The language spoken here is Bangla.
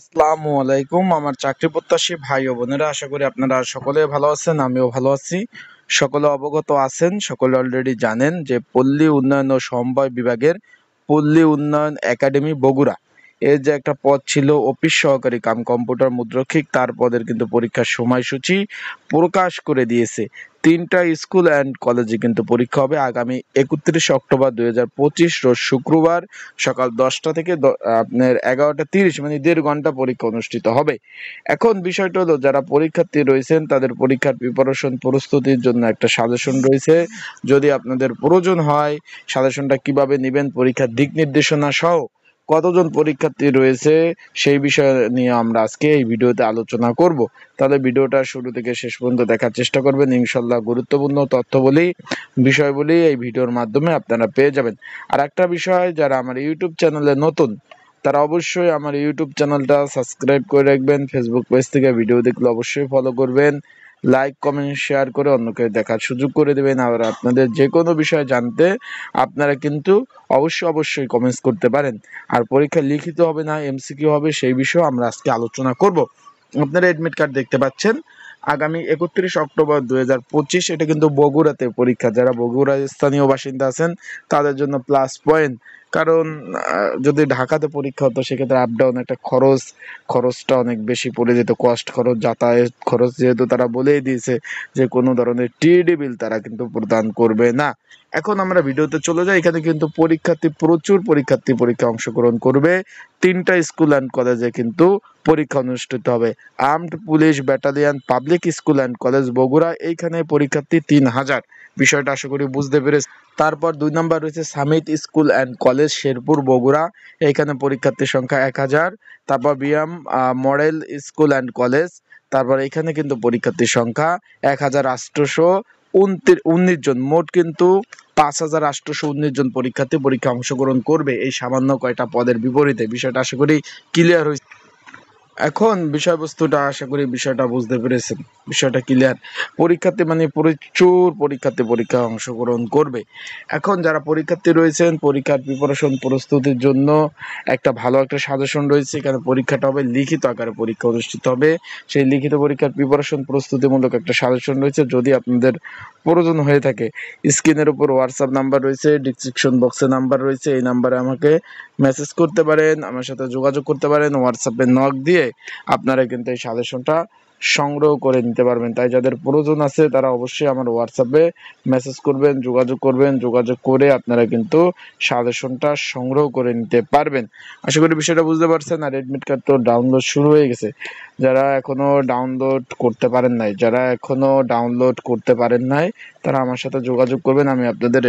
আসসালামু আলাইকুম আমার চাকরি প্রত্যাশী ভাই ও বোনেরা, আশা করি আপনারা সকলে ভালো আছেন। আমিও ভালো আছি। সকলে অবগত আছেন, সকলে অলরেডি জানেন যে পল্লী উন্নয়ন ও সমবায় বিভাগের পল্লী উন্নয়ন একাডেমি বগুড়া এর যে একটা পদ ছিল অফিস সহকারী কাম কম্পিউটার মুদ্রক্ষিক, তার পদের কিন্তু পরীক্ষার সময়সূচি প্রকাশ করে দিয়েছে। 3টা স্কুল অ্যান্ড কলেজে কিন্তু পরীক্ষা হবে আগামী 31 অক্টোবর 2025 রোজ শুক্রবার সকাল 10টা থেকে আপনার 11টা 30, মানে 1.5 ঘন্টা পরীক্ষা অনুষ্ঠিত হবে। এখন বিষয়টা হলো, যারা পরীক্ষার্থী রয়েছেন তাদের পরীক্ষার প্রিপারেশন প্রস্তুতির জন্য একটা সাজেশন রয়েছে। যদি আপনাদের প্রয়োজন হয় সাজেশনটা কিভাবে নেবেন, পরীক্ষার দিক নির্দেশনা সহ কতজন পরীক্ষার্থী রয়েছে সেই বিষয় নিয়ে আমরা আজকে এই ভিডিওতে আলোচনা করব। তাহলে ভিডিওটা শুরু থেকে শেষ পর্যন্ত দেখার চেষ্টা করবেন। ইনশাল্লাহ গুরুত্বপূর্ণ বিষয়গুলি এই ভিডিওর মাধ্যমে আপনারা পেয়ে যাবেন। আর একটা বিষয়, যারা আমার ইউটিউব চ্যানেলে নতুন তারা অবশ্যই আমার ইউটিউব চ্যানেলটা সাবস্ক্রাইব করে রাখবেন। ফেসবুক পেজ থেকে ভিডিও দেখলে অবশ্যই ফলো করবেন। লাইক কমেন্ট শেয়ার করে অন্যকে দেখার সুযোগ করে দেবেন। আর আপনাদের যে কোনো বিষয় জানতে আপনারা কিন্তু অবশ্যই কমেন্টস করতে পারেন। আর পরীক্ষা লিখিত হবে না এমসিকিউ হবে, সেই বিষয়ে আমরা আজকে আলোচনা করব। আপনারা এডমিট কার্ড দেখতে পাচ্ছেন, আগামী 31 অক্টোবর 2025 এটা কিন্তু বগুড়াতে পরীক্ষা। যারা বগুড়ার স্থানীয় বাসিন্দা আছেন তাদের জন্য প্লাস পয়েন্ট, কারণ যদি ঢাকাতে পরীক্ষা হতো সেক্ষেত্রে আপ ডাউন একটা খরচটা অনেক বেশি পড়ে যেত। কস্ট খরচ, যাতায়াত খরচ, যেহেতু তারা বলেই দিয়েছে যে কোনো ধরনের টিডি বিল তারা কিন্তু প্রদান করবে না। এখন আমরা ভিডিওতে চলে যাই। এখানে কিন্তু প্রচুর পরীক্ষার্থী অংশগ্রহণ করবে। 3টা স্কুল অ্যান্ড কলেজে কিন্তু পরীক্ষা অনুষ্ঠিত হবে। Armed police battalion public school and college Bogura, এইখানে পরীক্ষার্থী 3000। বিষয়টা আশা করি বুঝতে পেরেছি। তারপর 2 নম্বর রয়েছে summit school and college Sherpur Bogura, এখানে পরীক্ষার্থীর সংখ্যা 1000। তারপর BM model school and college, তারপর এখানে কিন্তু পরীক্ষার্থীর সংখ্যা 1819 জন। মোট কিন্তু 5819 জন পরীক্ষা অংশগ্রহণ করবে এই সামান্য কয়টা পদের বিপরীতে। বিষয়টা আশা করি ক্লিয়ার হয়েছে। এখন বিষয়বস্তুটা আশা করি বিষয়টা বুঝতে পেরেছেন। বিষয়টা ক্লিয়ার। পরীক্ষার্থী মানে প্রচুর পরীক্ষা অংশগ্রহণ করবে। এখন যারা পরীক্ষার্থী রয়েছেন পরীক্ষার প্রিপারেশন প্রস্তুতির জন্য ভালো একটা সাজেশন রয়েছে। এখানে পরীক্ষাটা হবে লিখিত আকারে, পরীক্ষা অনুষ্ঠিত হবে। সেই লিখিত পরীক্ষার প্রিপারেশন প্রস্তুতিমূলক একটা সাজেশন রয়েছে। যদি আপনাদের প্রয়োজন হয়ে থাকে, স্ক্রিনের উপর হোয়াটসঅ্যাপ নাম্বার রয়েছে, ডিসক্রিপশন বক্সে নাম্বার রয়েছে, এই নাম্বারে আমাকে মেসেজ করতে পারেন, আমার সাথে যোগাযোগ করতে পারেন। হোয়াটসঅ্যাপে নক দিয়ে আপনারা কিন্তু এই সাজেশনটা সংগ্রহ করে নিতে পারবেন। তাই যাদের প্রয়োজন আছে তারা অবশ্যই আমার হোয়াটসঅ্যাপে মেসেজ করবেন, যোগাযোগ করে আপনারা কিন্তু সাজেশনটা সংগ্রহ করে নিতে পারবেন। আশা করি বিষয়টা বুঝতে পারছেন। আর এডমিট কার্ড তো ডাউনলোড শুরু হয়ে গেছে। যারা এখনো ডাউনলোড করতে পারেন নাই তারা আমার সাথে যোগাযোগ করবেন, আমি আপনাদের